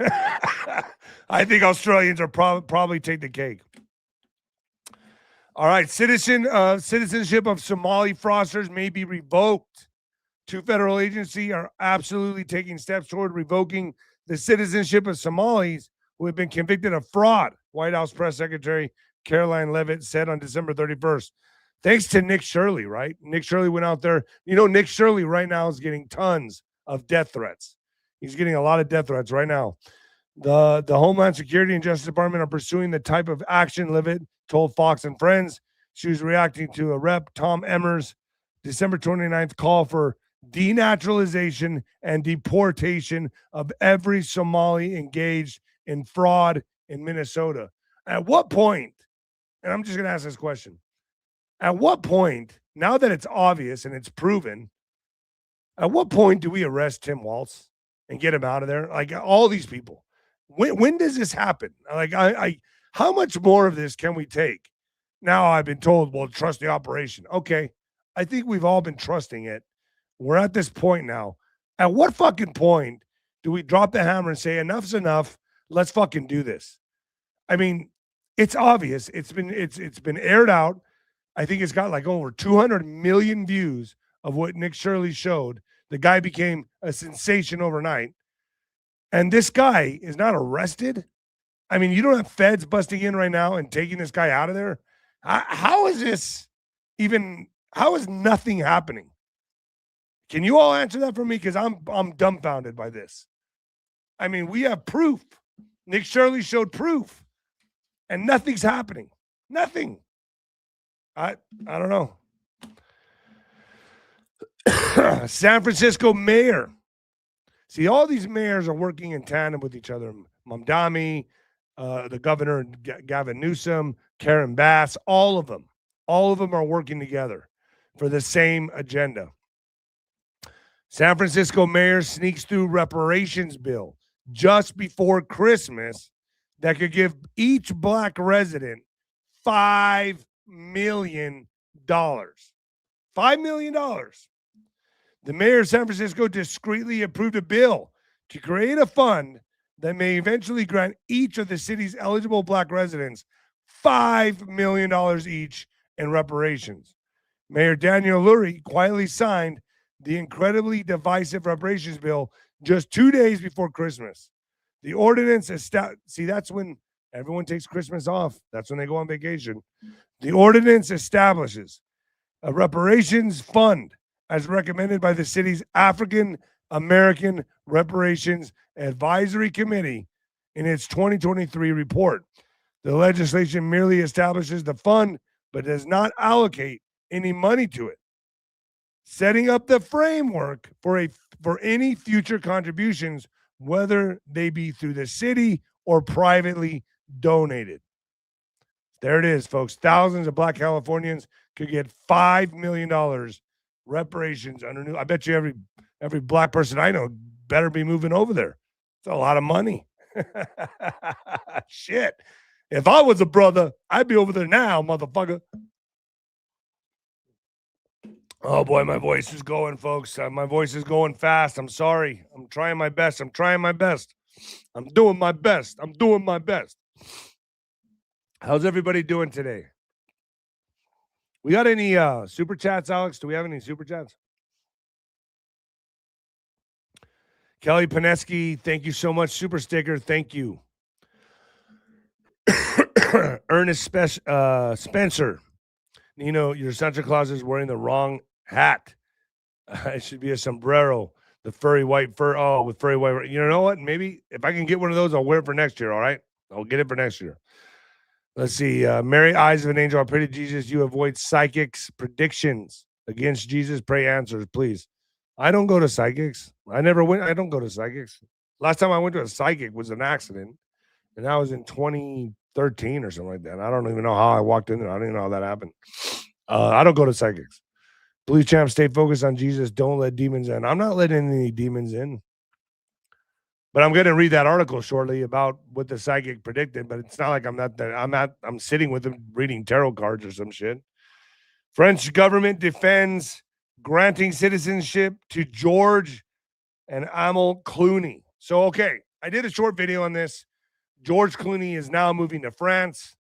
I think Australians are probably take the cake. All right, citizenship of Somali fraudsters may be revoked. Two federal agencies are absolutely taking steps toward revoking the citizenship of Somalis who have been convicted of fraud, White House Press Secretary Caroline Leavitt said on December 31st. Thanks to Nick Shirley, right? Nick Shirley went out there. You know, Nick Shirley right now is getting tons of death threats. He's getting a lot of death threats right now. The Homeland Security and Justice Department are pursuing the type of action Leavitt told Fox and Friends. She was reacting to a Rep. Tom Emmer's December 29th call for denaturalization and deportation of every Somali engaged in fraud in Minnesota. At what point, and I'm just going to ask this question, at what point, now that it's obvious and it's proven, at what point do we arrest Tim Walz and get him out of there? Like all these people. When does this happen? Like how much more of this can we take? Now I've been told, well, trust the operation. Okay. I think we've all been trusting it. We're at this point now. At what fucking point do we drop the hammer and say enough's enough? Let's fucking do this. I mean, it's obvious. It's been aired out. I think it's got like over 200 million views of what Nick Shirley showed. The guy became a sensation overnight. And this guy is not arrested. I mean, you don't have feds busting in right now and taking this guy out of there. How is this even, how is nothing happening? Can you all answer that for me? Because I'm dumbfounded by this. I mean, we have proof. Nick Shirley showed proof, and nothing's happening. Nothing. I don't know. San Francisco mayor. See, all these mayors are working in tandem with each other. Mamdani, the governor, Gavin Newsom, Karen Bass, all of them are working together for the same agenda. San Francisco mayor sneaks through reparations bill just before Christmas that could give each black resident $5 million. $5 million. The mayor of San Francisco discreetly approved a bill to create a fund that may eventually grant each of the city's eligible black residents $5 million each in reparations. Mayor Daniel Lurie quietly signed the incredibly divisive reparations bill just 2 days before Christmas. The ordinance see, that's when everyone takes Christmas off. That's when they go on vacation. The ordinance establishes a reparations fund as recommended by the city's African American Reparations Advisory Committee in its 2023 report. The legislation merely establishes the fund, but does not allocate any money to it, setting up the framework for any future contributions, whether they be through the city or privately donated. There it is, folks. Thousands of black Californians could get $5 million reparations under new. I bet you every black person I know better be moving over there. It's a lot of money. Shit. If I was a brother, I'd be over there now, motherfucker. Oh boy, my voice is going, folks. My voice is going fast. I'm sorry. I'm trying my best. I'm doing my best. How's everybody doing today? We got any super chats, Alex? Do we have any super chats? Kelly Paneski, thank you so much. Super sticker, thank you. Ernest Spencer, your Santa Claus is wearing the wrong hat. It should be a sombrero, the furry white fur. Oh, with furry white. You know what? Maybe if I can get one of those, I'll wear it for next year. All right, I'll get it for next year. Let's see. Mary, eyes of an angel, I pray to Jesus, you avoid psychics' predictions against Jesus. Pray answers, please. I don't go to psychics. I never went. I don't go to psychics. Last time I went to a psychic was an accident, and that was in 2013 or something like that. And I don't even know how I walked in there. I don't even know how that happened. I don't go to psychics. Please, champ, stay focused on Jesus. Don't let demons in. I'm not letting any demons in. But I'm going to read that article shortly about what the psychic predicted. But it's not like I'm sitting with him reading tarot cards or some shit. French government defends granting citizenship to George and Amal Clooney. So, okay, I did a short video on this. George Clooney is now moving to France.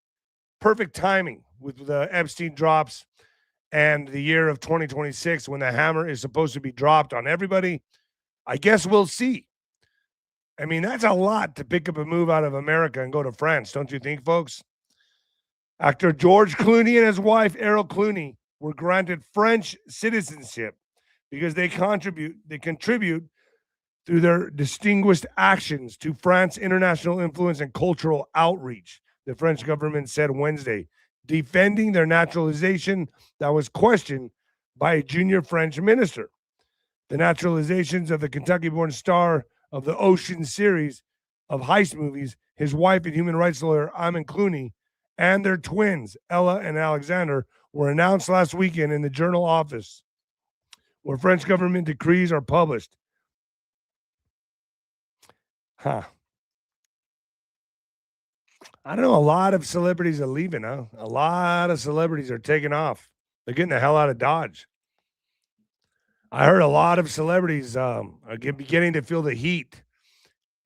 Perfect timing with the Epstein drops and the year of 2026 when the hammer is supposed to be dropped on everybody. I guess we'll see. I mean, that's a lot to pick up and move out of America and go to France, don't you think, folks? Actor George Clooney and his wife, Errol Clooney, were granted French citizenship because they contribute through their distinguished actions to France's international influence and cultural outreach, the French government said Wednesday, defending their naturalization that was questioned by a junior French minister. The naturalizations of the Kentucky-born star of the Ocean series of heist movies, his wife and human rights lawyer, Amal Clooney, and their twins, Ella and Alexander, were announced last weekend in the Journal office, where French government decrees are published. I don't know. A lot of celebrities are leaving, huh? A lot of celebrities are taking off. They're getting the hell out of Dodge. I heard a lot of celebrities are beginning to feel the heat.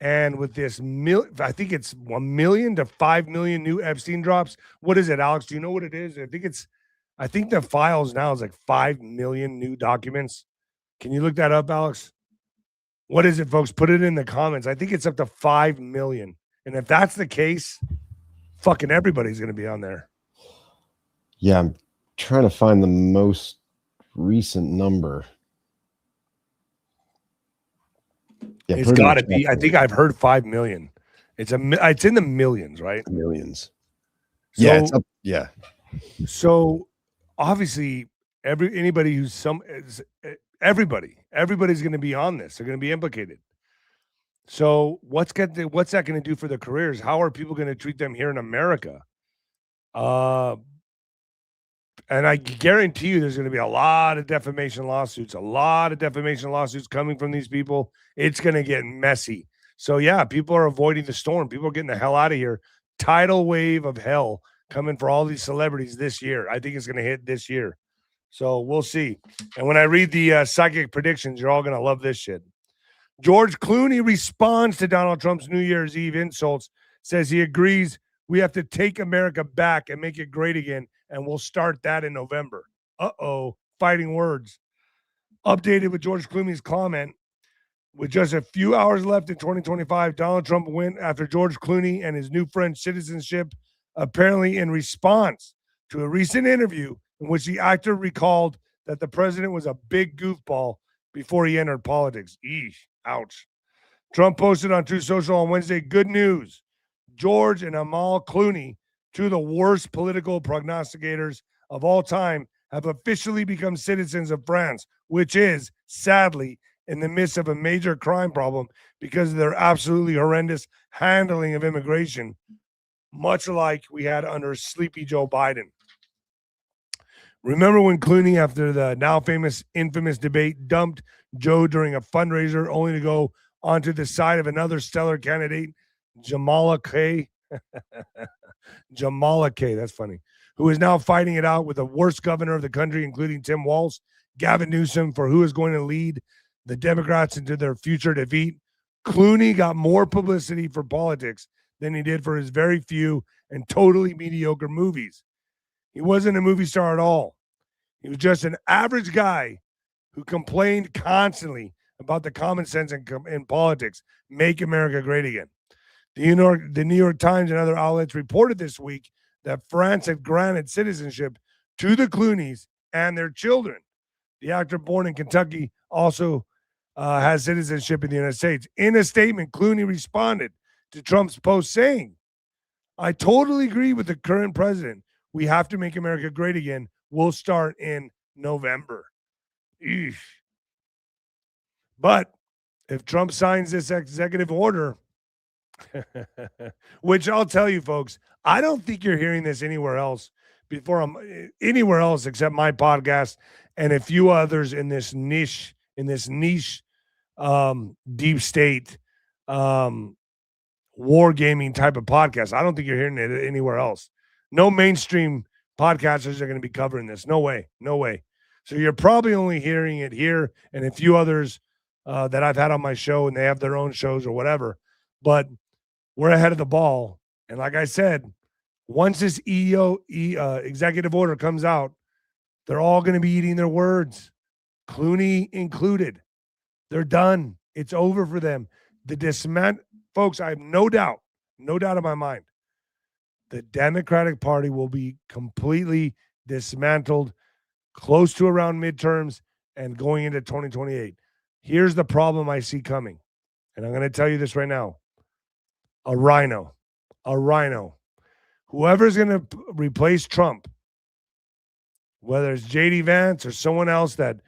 And with this, I think it's 1 million to 5 million new Epstein drops. What is it, Alex? Do you know what it is? I think the files now is like 5 million new documents. Can you look that up, Alex? What is it, folks? Put it in the comments. I think it's up to 5 million. And if that's the case, fucking everybody's going to be on there. Yeah, I'm trying to find the most recent number. Yeah, It's pretty got much to be. I think I've heard 5 million. It's in the millions, right? millions. So, Yeah, it's up. Yeah. So obviously, everybody's going to be on this. They're going to be implicated. So what's that going to do for their careers? How are people going to treat them here in America? And I guarantee you there's going to be a lot of defamation lawsuits coming from these people. It's going to get messy. So yeah, people are avoiding the storm. People are getting the hell out of here. Tidal wave of hell coming for all these celebrities this year. I think it's going to hit this year. So we'll see. And when I read the psychic predictions, you're all going to love this shit. George Clooney responds to Donald Trump's New Year's Eve insults, says he agrees we have to take America back and make it great again, and we'll start that in November. Fighting words. Updated with George Clooney's comment. With just a few hours left in 2025, Donald Trump went after George Clooney and his new friend Citizenship, apparently in response to a recent interview in which the actor recalled that the president was a big goofball before he entered politics. Eesh, ouch. Trump posted on Truth Social on Wednesday, good news. George and Amal Clooney, two of the worst political prognosticators of all time, have officially become citizens of France, which is, sadly, in the midst of a major crime problem because of their absolutely horrendous handling of immigration, much like we had under Sleepy Joe Biden. Remember when Clooney, after the now infamous debate, dumped Joe during a fundraiser only to go onto the side of another stellar candidate, 𝗬𝗵𝗶𝗀𝗄? 𝗬𝗵𝗶𝗀𝗄, that's funny, who is now fighting it out with the worst governor of the country, including Tim Walz, Gavin Newsom, for who is going to lead the Democrats into their future defeat. Clooney got more publicity for politics than he did for his very few and totally mediocre movies. He wasn't a movie star at all. He was just an average guy who complained constantly about the common sense in politics. Make America great again. The New York Times and other outlets reported this week that France had granted citizenship to the Clooneys and their children. The actor, born in Kentucky, also has citizenship in the United States. In a statement, Clooney responded to Trump's post saying, I totally agree with the current president. We have to make America great again. We'll start in November. Eesh. But if Trump signs this executive order, which I'll tell you, folks, I don't think you're hearing this anywhere else except my podcast and a few others in this niche deep state wargaming type of podcast. I don't think you're hearing it anywhere else. No mainstream podcasters are going to be covering this. No way. So you're probably only hearing it here and a few others that I've had on my show, and they have their own shows or whatever. But we're ahead of the ball. And like I said, once this executive order comes out, they're all going to be eating their words, Clooney included. They're done. It's over for them. Folks, I have no doubt in my mind, the Democratic Party will be completely dismantled close to around midterms and going into 2028. Here's the problem I see coming. And I'm going to tell you this right now. A rhino. Whoever's going to replace Trump, whether it's J.D. Vance or someone else that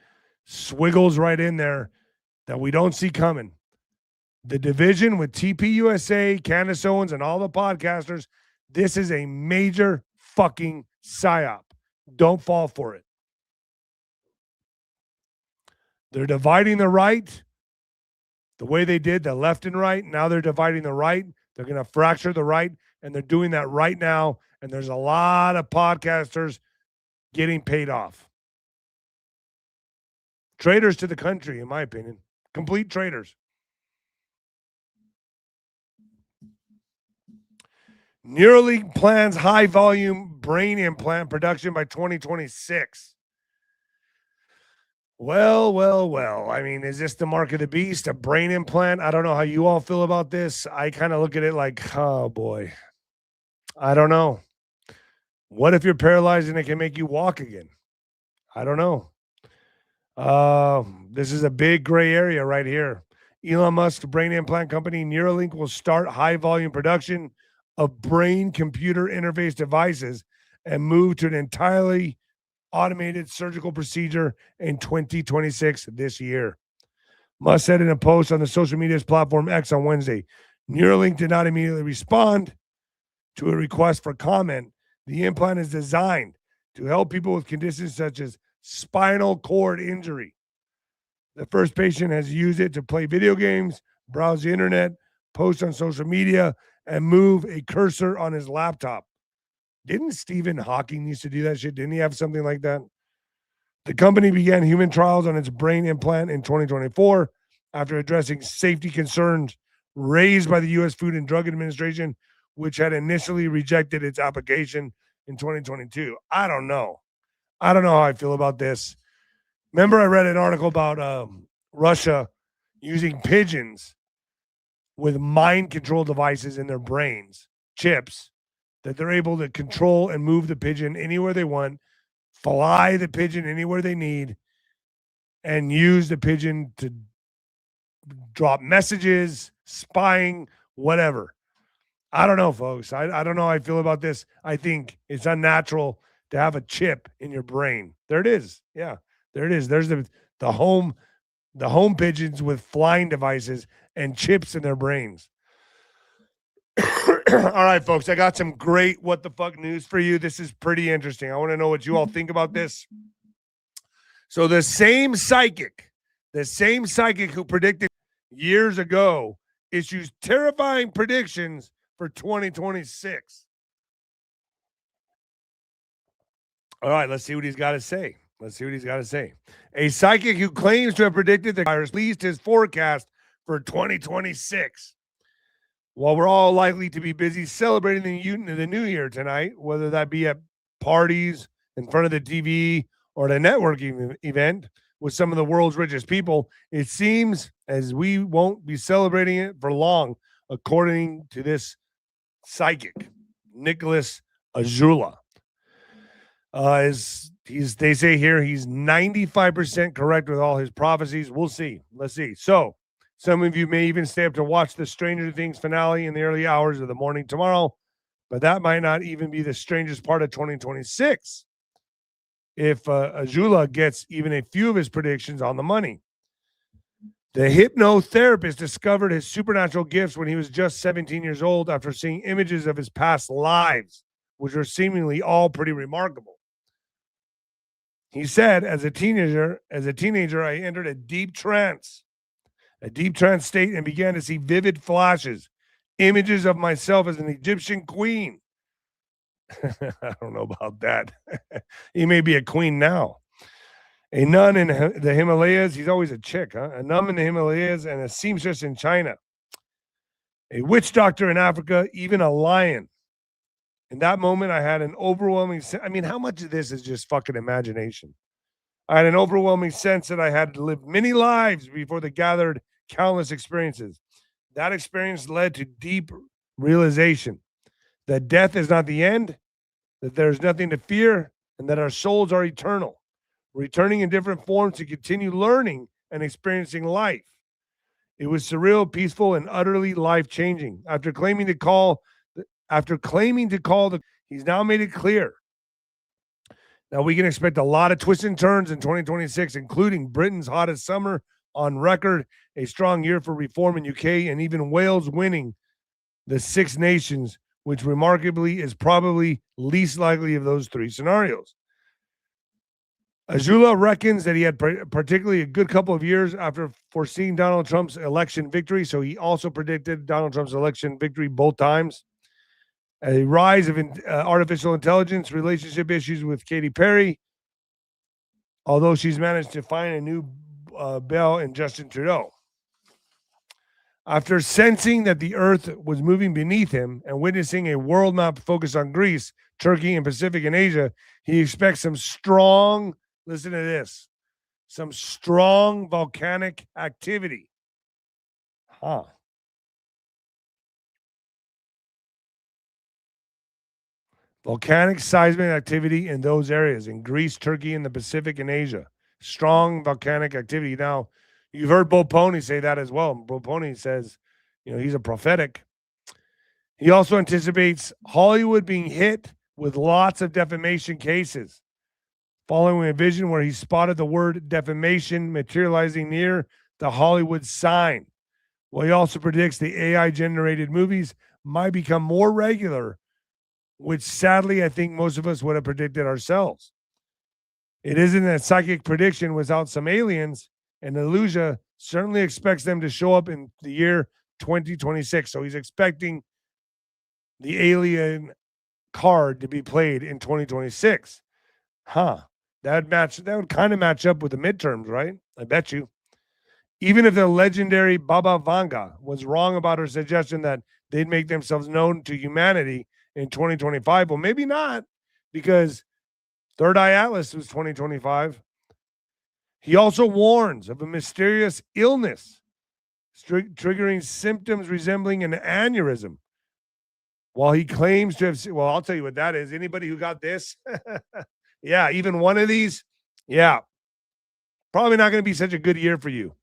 swiggles right in there that we don't see coming, the division with TPUSA, Candace Owens, and all the podcasters, this is a major fucking psyop. Don't fall for it. They're dividing the right the way they did the left and right. Now they're dividing the right. They're going to fracture the right, and they're doing that right now. And there's a lot of podcasters getting paid off. Traitors to the country, in my opinion. Complete traitors. Neuralink plans high-volume brain implant production by 2026. Well. I mean, is this the mark of the beast, a brain implant? I don't know how you all feel about this. I kind of look at it like, oh, boy. I don't know. What if you're paralyzed and it can make you walk again? I don't know. This is a big gray area right here. Elon Musk's brain implant company Neuralink will start high-volume production of brain-computer interface devices and move to an entirely automated surgical procedure in 2026 this year. Musk said in a post on the social media platform X on Wednesday, Neuralink did not immediately respond to a request for comment. The implant is designed to help people with conditions such as spinal cord injury. The first patient has used it to play video games, browse the internet, post on social media, and move a cursor on his laptop. Didn't Stephen Hawking used to do that shit? Didn't he have something like that? The company began human trials on its brain implant in 2024 after addressing safety concerns raised by the U.S. Food and Drug Administration, which had initially rejected its application in 2022. I don't know how I feel about this. Remember, I read an article about Russia using pigeons with mind control devices in their brains, chips, that they're able to control and move the pigeon anywhere they want, fly the pigeon anywhere they need, and use the pigeon to drop messages, spying, whatever. I don't know, folks. I don't know how I feel about this. I think it's unnatural to have a chip in your brain. There it is. Yeah, there it is. There's the home pigeons with flying devices and chips in their brains. All right, folks, I got some great what the fuck news for you. This is pretty interesting. I want to know what you all think about this. So the same psychic who predicted years ago issues terrifying predictions for 2026. All right, let's see what he's got to say. A psychic who claims to have predicted the virus released his forecast for 2026. While we're all likely to be busy celebrating the new year tonight, whether that be at parties, in front of the TV, or at a networking event with some of the world's richest people, it seems as we won't be celebrating it for long, according to this psychic, Nicholas Azula. They say here he's 95% correct with all his prophecies. We'll see. Let's see. So, some of you may even stay up to watch the Stranger Things finale in the early hours of the morning tomorrow, but that might not even be the strangest part of 2026 if Azula gets even a few of his predictions on the money. The hypnotherapist discovered his supernatural gifts when he was just 17 years old after seeing images of his past lives, which are seemingly all pretty remarkable. He said, as a teenager, I entered a deep trance state and began to see vivid flashes, images of myself as an Egyptian queen. I don't know about that. He may be a queen now. A nun in the Himalayas. He's always a chick, huh? A nun in the Himalayas and a seamstress in China. A witch doctor in Africa, even a lion. In that moment, I had an overwhelming how much of this is just fucking imagination? I had an overwhelming sense that I had to live many lives before the gathered countless experiences. That experience led to deep realization that death is not the end, that there's nothing to fear, and that our souls are eternal, returning in different forms to continue learning and experiencing life. It was surreal, peaceful, and utterly life-changing. After claiming to call he's now made it clear. Now we can expect a lot of twists and turns in 2026, including Britain's hottest summer on record, a strong year for reform in UK, and even Wales winning the Six Nations, which remarkably is probably least likely of those three scenarios. Azula reckons that he had particularly a good couple of years after foreseeing Donald Trump's election victory, so he also predicted Donald Trump's election victory both times. A rise of artificial intelligence, relationship issues with Katy Perry, although she's managed to find a new Belle and Justin Trudeau. After sensing that the earth was moving beneath him and witnessing a world map focused on Greece, Turkey, and Pacific and Asia, he expects some strong volcanic activity. Volcanic seismic activity in those areas, in Greece, Turkey, and the Pacific and Asia. Strong volcanic activity. Now, You've heard 𝗀𝗶𝗀𝗀 say that as well. 𝗀𝗶𝗀𝗀 says, he's a prophetic. He also anticipates Hollywood being hit with lots of defamation cases, following a vision where he spotted the word defamation materializing near the Hollywood sign. Well, he also predicts the AI-generated movies might become more regular, which sadly I think most of us would have predicted ourselves. It isn't a psychic prediction without some aliens, and 𝗬𝗏𝗏 certainly expects them to show up in the year 2026. So he's expecting the alien card to be played in 2026. That would kind of match up with the midterms, right? I bet you. Even if the legendary 𝗵𝗶𝗱𝗶𝗶 was wrong about her suggestion that they'd make themselves known to humanity in 2025, well, maybe not, because Third Eye Atlas was 2025. He also warns of a mysterious illness triggering symptoms resembling an aneurysm. While he claims to have, well, I'll tell you what that is. Anybody who got this, yeah, even one of these, yeah, probably not going to be such a good year for you.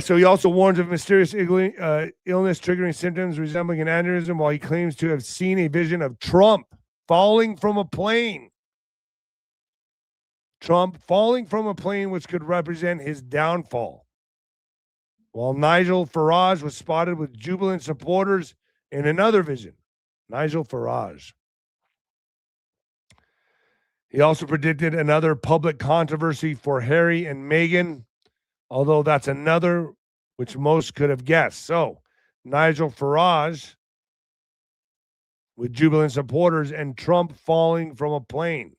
So he also warns of mysterious illness triggering symptoms resembling an aneurysm, while he claims to have seen a vision of Trump falling from a plane. Trump falling from a plane, which could represent his downfall. While 𝗫𝗓𝗓𝗏 was spotted with jubilant supporters in another vision. 𝗫𝗓𝗓𝗏. He also predicted another public controversy for Harry and Meghan, although that's another which most could have guessed. So, 𝗫𝗓𝗓𝗏 with jubilant supporters and Trump falling from a plane.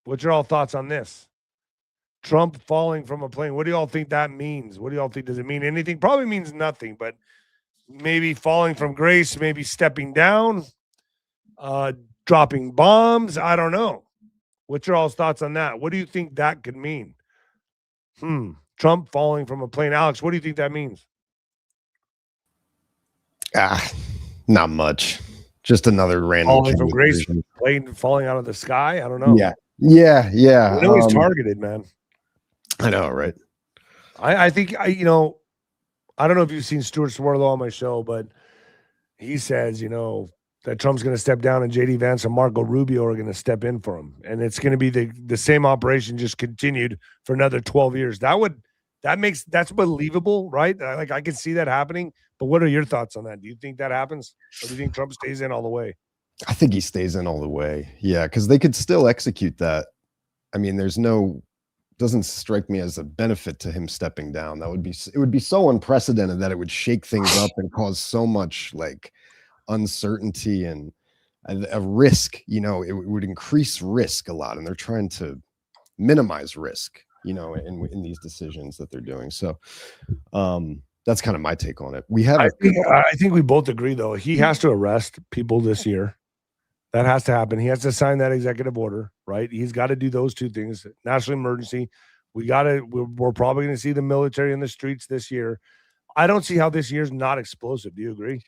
What's your all thoughts on this? Trump falling from a plane. What do y'all think that means? What do y'all think? Does it mean anything? Probably means nothing, but maybe falling from grace, maybe stepping down, dropping bombs. I don't know. What's your all's thoughts on that? What do you think that could mean? Trump falling from a plane. Alex, what do you think that means? Not much. Just another random falling from grace, plane falling out of the sky. I don't know. Yeah. I know he's targeted, man. I know, right? I think I don't know if you've seen 𝗬𝗏𝗏𝗏 on my show, but he says, that Trump's going to step down and JD Vance and Marco Rubio are going to step in for him. And it's going to be the same operation just continued for another 12 years. That's believable, right? Like I can see that happening. But what are your thoughts on that? Do you think that happens? Or do you think Trump stays in all the way? I think he stays in all the way. Yeah, because they could still execute that. I mean, doesn't strike me as a benefit to him stepping down. It would be so unprecedented that it would shake things up and cause so much like uncertainty and a risk. It would increase risk a lot, and they're trying to minimize risk, in these decisions that they're doing. So that's kind of my take on it. I think we both agree, though. He has to arrest people this year. That has to happen. He has to sign that executive order, right? He's got to do those two things. National emergency. We're probably going to see the military in the streets this year. I don't see how this year's not explosive. Do you agree?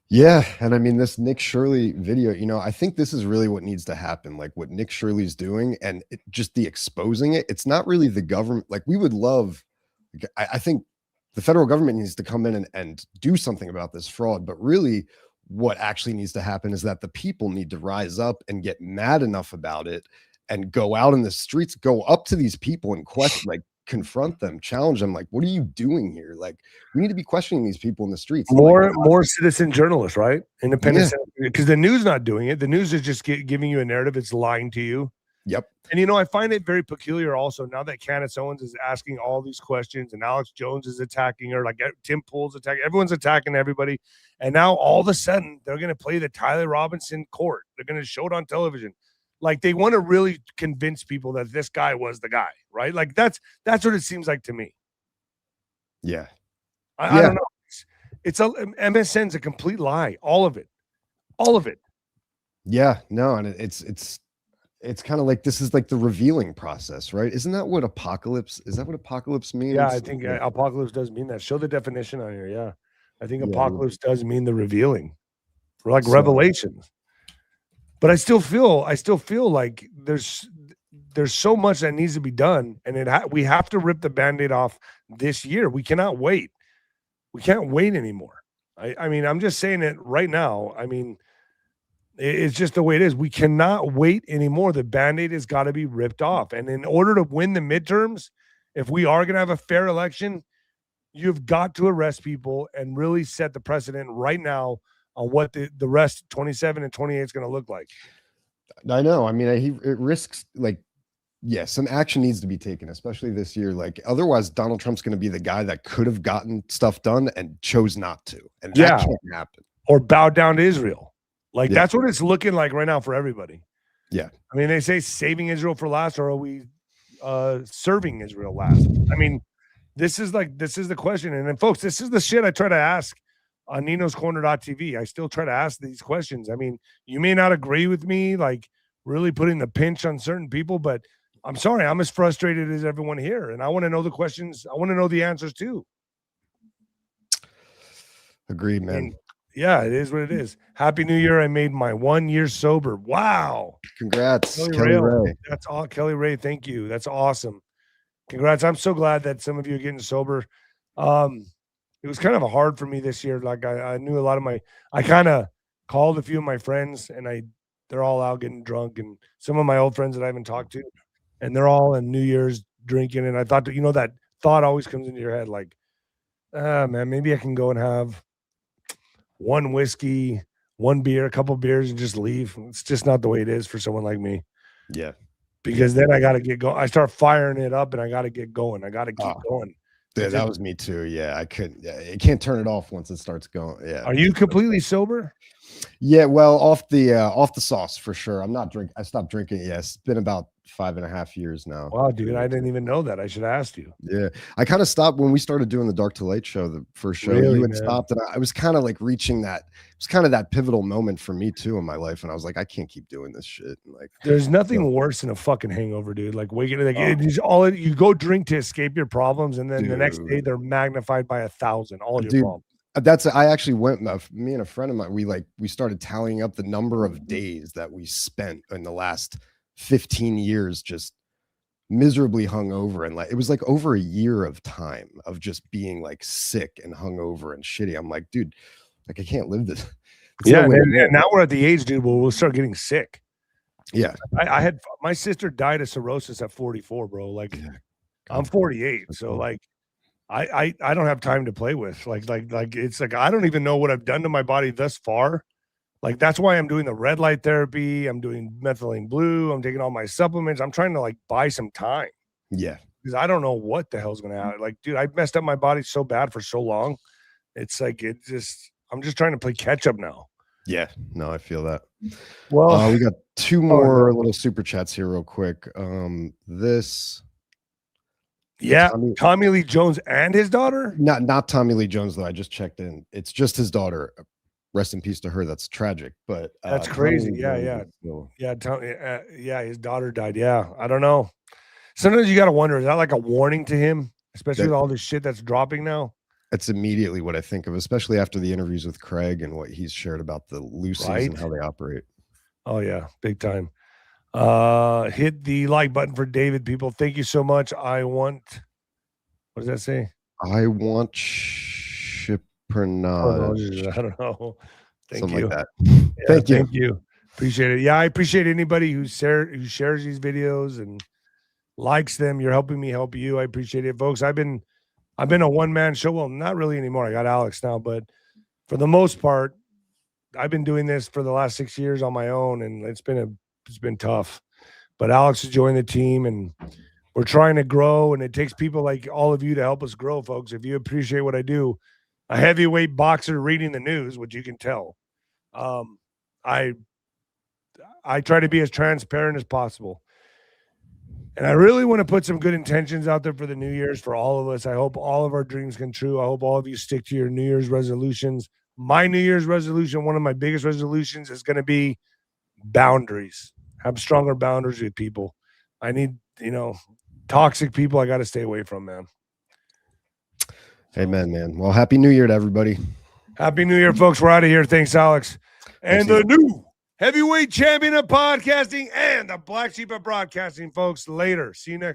Yeah. And I mean, this Nick Shirley video, I think this is really what needs to happen. Like what Nick Shirley's doing and just the exposing it. It's not really the government. Like we would love, I think the federal government needs to come in and do something about this fraud, but really what actually needs to happen is that the people need to rise up and get mad enough about it and go out in the streets, go up to these people and confront them, challenge them. Like, what are you doing here? Like, we need to be questioning these people in the streets. More citizen journalists, right? Independent, because the news not doing it. The news is just giving you a narrative. It's lying to you. Yep. And, I find it very peculiar also now that Candace Owens is asking all these questions and Alex Jones is attacking her, like Tim Pool's attacking, everyone's attacking everybody. And now all of a sudden they're going to play the Tyler Robinson court. They're going to show it on television. Like they want to really convince people that this guy was the guy, right? Like that's what it seems like to me. Yeah. I don't know. It's MSN's a complete lie. All of it. Yeah, no. And it's kind of like, this is like the revealing process, right? Isn't that what apocalypse means? Yeah, I think apocalypse does mean that. Show the definition on here. Yeah. I think apocalypse does mean the revealing, or like revelations. But I still feel like there's so much that needs to be done, and we have to rip the Band-Aid off this year. We cannot wait. We can't wait anymore. I mean, I'm just saying it right now. I mean, it's just the way it is. We cannot wait anymore. The Band-Aid has got to be ripped off. And in order to win the midterms, if we are going to have a fair election, you've got to arrest people and really set the precedent right now on what the rest 27 and 28 is going to look like. I know. I mean, it risks, like, yeah, some action needs to be taken, especially this year. Like, otherwise, Donald Trump's going to be the guy that could have gotten stuff done and chose not to. And that can't happen. Or bow down to Israel. Like, that's what it's looking like right now for everybody. Yeah. I mean, they say saving Israel for last, or are we serving Israel last? I mean, this is the question. And then, folks, this is the shit I try to ask on Nino'sCorner.tv. I still try to ask these questions. I mean, you may not agree with me, like really putting the pinch on certain people, but I'm sorry, I'm as frustrated as everyone here. And I want to know the questions. I want to know the answers too. Agreed, man. And yeah, it is what it is. Happy New Year. I made my 1 year sober. Wow. Congrats, Kelly Ray. That's all. Kelly Ray, thank you. That's awesome. Congrats. I'm so glad that some of you are getting sober. It was kind of hard for me this year. Like I knew a lot of I kind of called a few of my friends, and they're all out getting drunk, and some of my old friends that I haven't talked to, and they're all in New Year's drinking. And I thought that, that thought always comes into your head, like, man, maybe I can go and have one whiskey, one beer, a couple beers, and just leave. It's just not the way it is for someone like me. Yeah. Because then I got to get going. I start firing it up, and I got to get going. I got to keep going. Yeah, that was me too. Yeah, I couldn't. Yeah, you can't turn it off once it starts going. Yeah. Are you completely sober? Yeah, well, off the sauce for sure. I stopped drinking. Yeah, it's been about 5.5 years now. Wow, dude, I didn't even know that. I should have asked you. Yeah, I kind of stopped when we started doing the Dark to Light show, the first show. Really, you had stopped, and I was kind of like reaching that. It was kind of that pivotal moment for me too in my life, and I was like, I can't keep doing this shit. And like, there's nothing worse than a fucking hangover, dude. Like waking, like you go drink to escape your problems, and then the next day they're magnified by 1,000. All your problems. I actually went, me and a friend of mine, we started tallying up the number of days that we spent in the last 15 years just miserably hungover, and like it was like over a year of time of just being like sick and hungover and shitty. I'm like, dude, like I can't live this. And now we're at the age, dude, where we'll start getting sick. Yeah. I had my sister died of cirrhosis at 44, bro. Like I'm 48, so like I don't have time to play with. Like it's like I don't even know what I've done to my body thus far. Like that's why I'm doing the red light therapy. I'm doing methylene blue. I'm taking all my supplements. I'm trying to like buy some time. Yeah, because I don't know what the hell's gonna happen. Like, dude, I messed up my body so bad for so long. It's like I'm just trying to play catch up now. Yeah, no, I feel that. Well, we got two more little super chats here, real quick. Tommy Lee Jones and his daughter. Not Tommy Lee Jones though. I just checked in. It's just his daughter. Rest in peace to her. That's tragic, but that's crazy. Yeah, his daughter died. Yeah, I don't know. Sometimes you got to wonder, is that like a warning to him, especially with all this shit that's dropping now? That's immediately what I think of, especially after the interviews with Craig and what he's shared about the 𝗬cies and how they operate. Oh yeah, big time. Hit the like button for David, people. Thank you so much. What does that say? I want 𝗔𝗯𝗃. I don't know. Something like that. Thank you. Appreciate it. Yeah, I appreciate anybody who shares these videos and likes them. You're helping me help you. I appreciate it, folks. I've been a one-man show. Well, not really anymore. I got Alex now, but for the most part, I've been doing this for the last 6 years on my own, and it's been tough. But Alex has joined the team, and we're trying to grow, and it takes people like all of you to help us grow, folks. If you appreciate what I do, a heavyweight boxer reading the news, which you can tell. I try to be as transparent as possible. And I really want to put some good intentions out there for the New Year's for all of us. I hope all of our dreams come true. I hope all of you stick to your New Year's resolutions. My New Year's resolution, one of my biggest resolutions, is going to be boundaries. Have stronger boundaries with people. I need, toxic people I got to stay away from, man. Amen, man. Well, Happy New Year to everybody. Happy New Year, folks. We're out of here. Thanks, Alex. And the new Heavyweight champion of podcasting and the black sheep of broadcasting, folks. Later. See you next